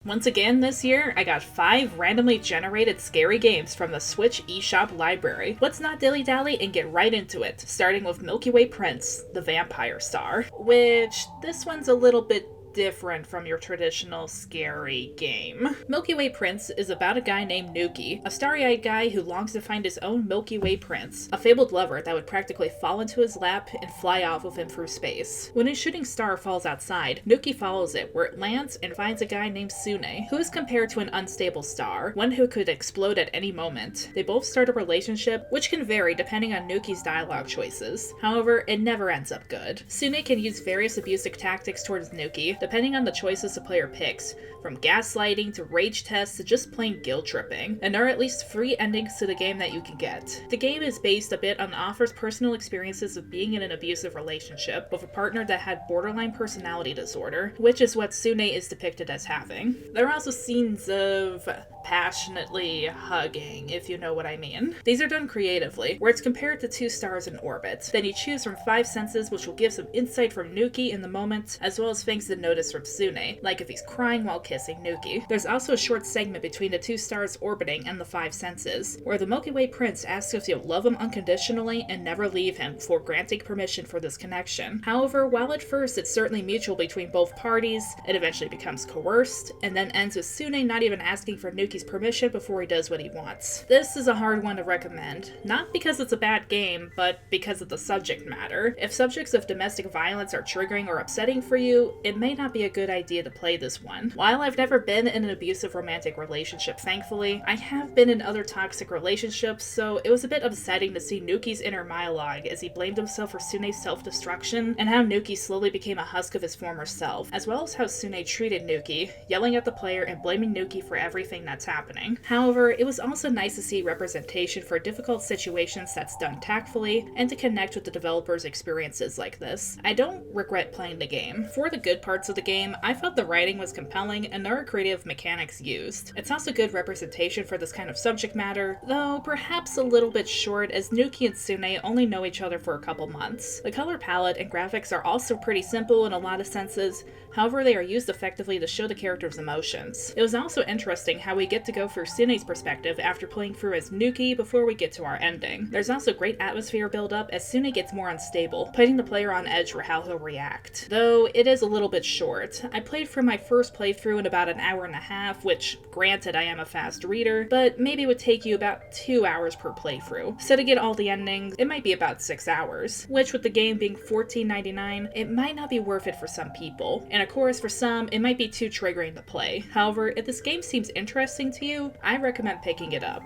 Once again this year, I got 5 randomly generated scary games from the Switch eShop library. Let's not dilly-dally and get right into it, starting with Milky Way Prince, the Vampire Star, which this one's a little bit different from your traditional scary game. Milky Way Prince is about a guy named Nuki, a starry-eyed guy who longs to find his own Milky Way prince, a fabled lover that would practically fall into his lap and fly off with him through space. When his shooting star falls outside, Nuki follows it, where it lands and finds a guy named Sune, who is compared to an unstable star, one who could explode at any moment. They both start a relationship, which can vary depending on Nuki's dialogue choices. However, it never ends up good. Sune can use various abusive tactics towards Nuki, depending on the choices the player picks, from gaslighting to rage tests to just plain guilt tripping, and there are at least 3 endings to the game that you can get. The game is based a bit on the author's personal experiences of being in an abusive relationship with a partner that had borderline personality disorder, which is what Sune is depicted as having. There are also scenes of passionately hugging, if you know what I mean. These are done creatively, where it's compared to 2 stars in orbit. Then you choose from 5 senses, which will give some insight from Nuki in the moment, as well as things to notice from Sune, like if he's crying while kissing Nuki. There's also a short segment between the 2 stars orbiting and the 5 senses, where the Milky Way Prince asks if you'll love him unconditionally and never leave him before granting permission for this connection. However, while at first it's certainly mutual between both parties, it eventually becomes coerced, and then ends with Sune not even asking for Nuki's permission before he does what he wants. This is a hard one to recommend, not because it's a bad game, but because of the subject matter. If subjects of domestic violence are triggering or upsetting for you, it may not be a good idea to play this one. While I've never been in an abusive romantic relationship, thankfully, I have been in other toxic relationships, so it was a bit upsetting to see Nuki's inner monologue as he blamed himself for Sune's self-destruction, and how Nuki slowly became a husk of his former self, as well as how Sune treated Nuki, yelling at the player and blaming Nuki for everything that's happening. However, it was also nice to see representation for difficult situations that's done tactfully, and to connect with the developers' experiences like this. I don't regret playing the game. For the good parts of the game, I felt the writing was compelling and there are creative mechanics used. It's also good representation for this kind of subject matter, though perhaps a little bit short as Nuki and Sune only know each other for a couple months. The color palette and graphics are also pretty simple in a lot of senses, however they are used effectively to show the character's emotions. It was also interesting how we get to go through Sune's perspective after playing through as Nuki before we get to our ending. There's also great atmosphere build up as Sune gets more unstable, putting the player on edge for how he'll react. Though it is a little bit short. I played through my first playthrough in about an hour and a half, which granted I am a fast reader, but maybe would take you about 2 hours per playthrough. So to get all the endings, it might be about 6 hours, which with the game being $14.99, it might not be worth it for some people. And of course, for some, it might be too triggering to play. However, if this game seems interesting to you, I recommend picking it up.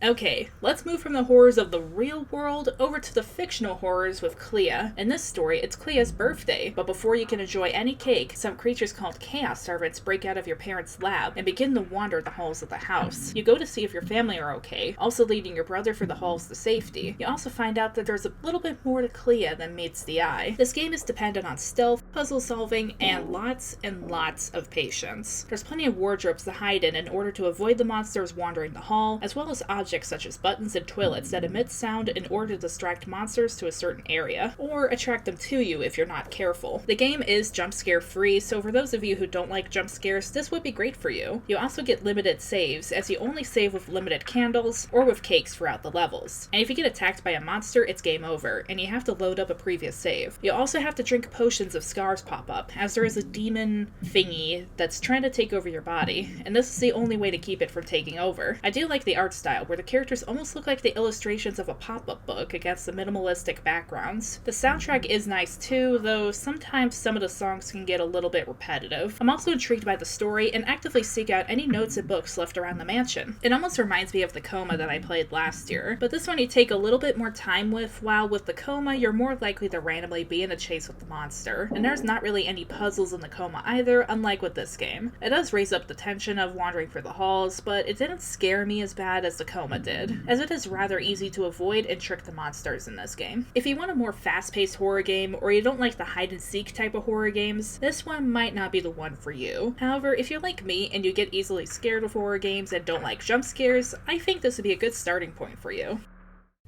Okay, let's move from the horrors of the real world over to the fictional horrors with Clea. In this story, it's Clea's birthday, but before you can enjoy any cake, some creatures called Chaos Servants break out of your parents' lab and begin to wander the halls of the house. You go to see if your family are okay, also leading your brother through the halls to safety. You also find out that there's a little bit more to Clea than meets the eye. This game is dependent on stealth, puzzle solving, and lots of patience. There's plenty of wardrobes to hide in order to avoid the monsters wandering the hall, as well as objects such as buttons and toilets that emit sound in order to distract monsters to a certain area, or attract them to you if you're not careful. The game is jump scare free, so for those of you who don't like jump scares, this would be great for you. You also get limited saves, as you only save with limited candles, or with cakes throughout the levels. And if you get attacked by a monster, it's game over, and you have to load up a previous save. You also have to drink potions if scars pop up, as there is a demon thingy that's trying to take over your body, and this is the only way to keep it from taking over. I do like the art style, where the characters almost look like the illustrations of a pop-up book against the minimalistic backgrounds. The soundtrack is nice too, though sometimes some of the songs can get a little bit repetitive. I'm also intrigued by the story and actively seek out any notes and books left around the mansion. It almost reminds me of the Coma that I played last year, but this one you take a little bit more time with, while with the Coma you're more likely to randomly be in a chase with the monster. And there's not really any puzzles in the Coma either, unlike with this game. It does raise up the tension of wandering through the halls, but it didn't scare me as bad as the Coma did, as it is rather easy to avoid and trick the monsters in this game. If you want a more fast-paced horror game, or you don't like the hide-and-seek type of horror games, this one might not be the one for you. However, if you're like me and you get easily scared of horror games and don't like jump scares, I think this would be a good starting point for you.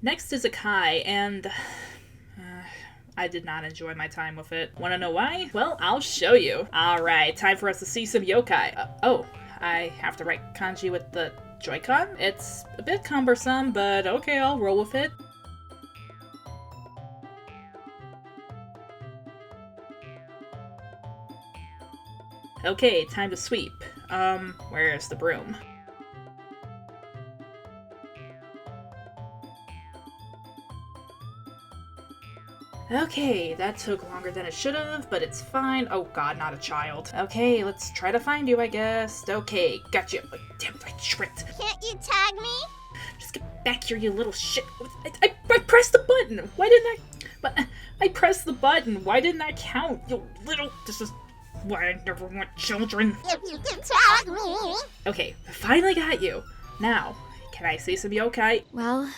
Next is Akai, and I did not enjoy my time with it. Wanna know why? Well, I'll show you. Alright, time for us to see some yokai. Oh, I have to write kanji with the Joy-Con? It's a bit cumbersome, but okay, I'll roll with it. Okay, time to sweep. Where's the broom? Okay, that took longer than it should have, but it's fine. Oh god, not a child. Okay, let's try to find you, I guess. Okay, gotcha. Oh, damn it, I tripped. Can't you tag me? Just get back here, you little shit. I pressed the button. Why didn't I? But I pressed the button. Why didn't I count? You little. This is why I never want children. If you can tag me. Okay, I finally got you. Now, can I see some yokai? Well,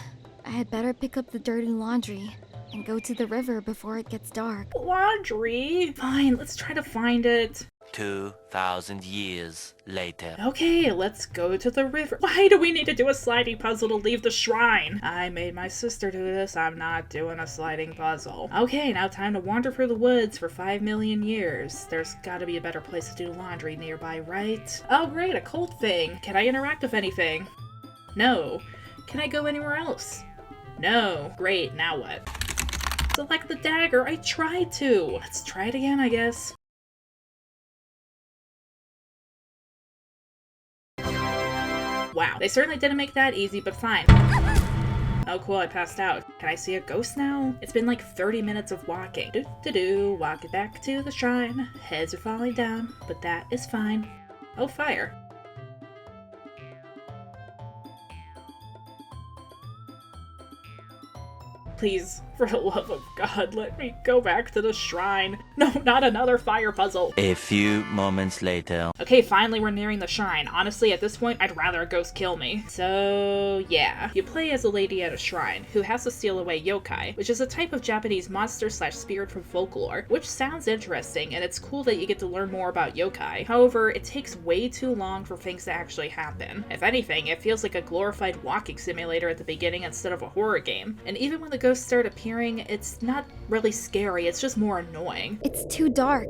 I had better pick up the dirty laundry and go to the river before it gets dark. Laundry? Fine, let's try to find it. 2,000 years later. Okay, let's go to the river. Why do we need to do a sliding puzzle to leave the shrine? I made my sister do this. I'm not doing a sliding puzzle. Okay, now time to wander through the woods for 5 million years. There's gotta be a better place to do laundry nearby, right? Oh great, a cold thing. Can I interact with anything? No. Can I go anywhere else? No. Great, now what? Select the dagger. I tried to. Let's try it again, I guess. Wow, they certainly didn't make that easy, but fine. Oh cool, I passed out. Can I see a ghost now? It's been like 30 minutes of walking. Walking back to the shrine. Heads are falling down, but that is fine. Oh, fire. Please, for the love of God, let me go back to the shrine. No, not another fire puzzle. A few moments later. Okay, finally we're nearing the shrine. Honestly, at this point, I'd rather a ghost kill me. So, yeah. You play as a lady at a shrine who has to steal away yokai, which is a type of Japanese monster/spirit from folklore, which sounds interesting, and it's cool that you get to learn more about yokai. However, it takes way too long for things to actually happen. If anything, it feels like a glorified walking simulator at the beginning instead of a horror game. And even when the ghosts start appearing, it's not really scary, it's just more annoying. It's too dark.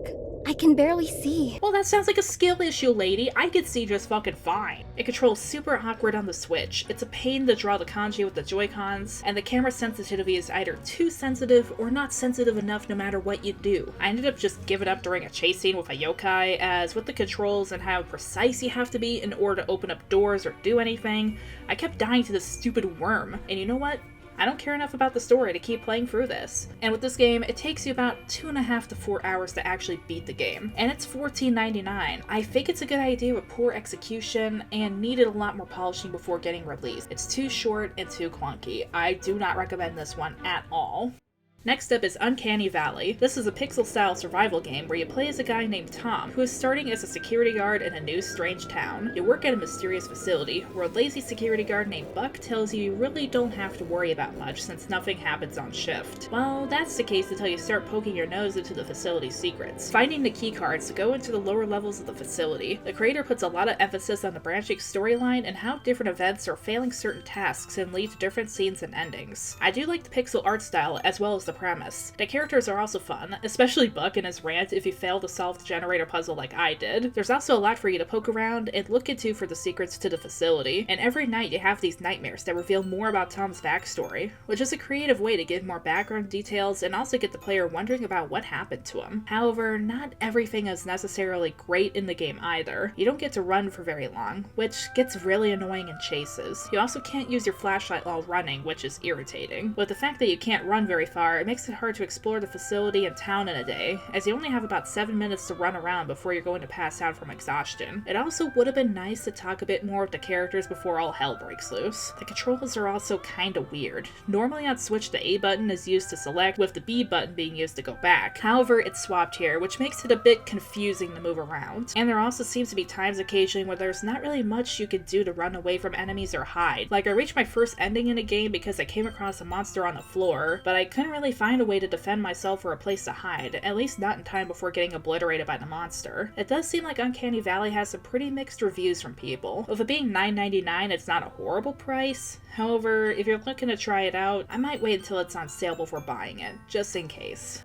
I can barely see. Well, that sounds like a skill issue, lady. I could see just fucking fine. It controls super awkward on the Switch. It's a pain to draw the kanji with the Joy-Cons, and the camera sensitivity is either too sensitive or not sensitive enough no matter what you do. I ended up just giving up during a chase scene with a yokai, as with the controls and how precise you have to be in order to open up doors or do anything, I kept dying to this stupid worm. And you know what? I don't care enough about the story to keep playing through this. And with this game, it takes you about 2.5 to 4 hours to actually beat the game. And it's $14.99. I think it's a good idea with poor execution and needed a lot more polishing before getting released. It's too short and too clunky. I do not recommend this one at all. Next up is Uncanny Valley. This is a pixel-style survival game where you play as a guy named Tom, who is starting as a security guard in a new strange town. You work at a mysterious facility, where a lazy security guard named Buck tells you really don't have to worry about much since nothing happens on shift. Well, that's the case until you start poking your nose into the facility's secrets. Finding the key cards to go into the lower levels of the facility, the creator puts a lot of emphasis on the branching storyline and how different events or failing certain tasks can lead to different scenes and endings. I do like the pixel art style as well as the premise. The characters are also fun, especially Buck and his rant if you fail to solve the generator puzzle like I did. There's also a lot for you to poke around and look into for the secrets to the facility, and every night you have these nightmares that reveal more about Tom's backstory, which is a creative way to give more background details and also get the player wondering about what happened to him. However, not everything is necessarily great in the game either. You don't get to run for very long, which gets really annoying in chases. You also can't use your flashlight while running, which is irritating. With the fact that you can't run very far, it makes it hard to explore the facility and town in a day, as you only have about 7 minutes to run around before you're going to pass out from exhaustion. It also would have been nice to talk a bit more with the characters before all hell breaks loose. The controls are also kinda weird. Normally on Switch the A button is used to select, with the B button being used to go back. However, it's swapped here, which makes it a bit confusing to move around. And there also seems to be times occasionally where there's not really much you can do to run away from enemies or hide. Like I reached my first ending in a game because I came across a monster on the floor, but I couldn't really really find a way to defend myself or a place to hide, at least not in time before getting obliterated by the monster. It does seem like Uncanny Valley has some pretty mixed reviews from people. With it being $9.99, it's not a horrible price. However, if you're looking to try it out, I might wait until it's on sale before buying it, just in case.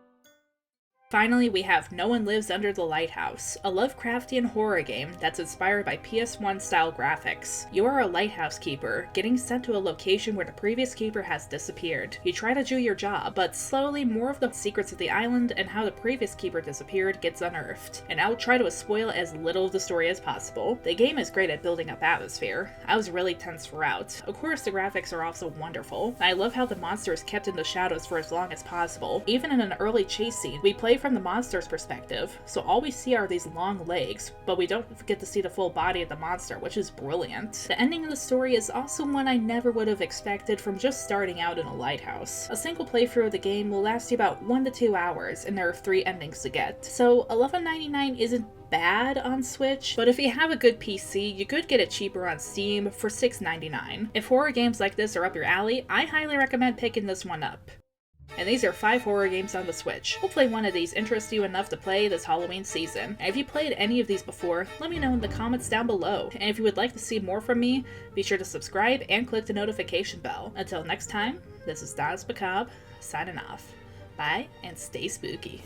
Finally, we have No One Lives Under the Lighthouse, a Lovecraftian horror game that's inspired by PS1 style graphics. You are a lighthouse keeper, getting sent to a location where the previous keeper has disappeared. You try to do your job, but slowly more of the secrets of the island and how the previous keeper disappeared gets unearthed, and I'll try to spoil as little of the story as possible. The game is great at building up atmosphere. I was really tense throughout. Of course, the graphics are also wonderful. I love how the monster is kept in the shadows for as long as possible. Even in an early chase scene, we play from the monster's perspective, so all we see are these long legs, but we don't get to see the full body of the monster, which is brilliant. The ending of the story is also one I never would have expected from just starting out in a lighthouse. A single playthrough of the game will last you about 1 to 2 hours, and there are 3 endings to get. So $11.99 isn't bad on Switch, but if you have a good PC, you could get it cheaper on Steam for $6.99. If horror games like this are up your alley, I highly recommend picking this one up. And these are 5 horror games on the Switch. Hopefully one of these interests you enough to play this Halloween season. And if you played any of these before, let me know in the comments down below. And if you would like to see more from me, be sure to subscribe and click the notification bell. Until next time, this is Daz Macabre, signing off. Bye, and stay spooky.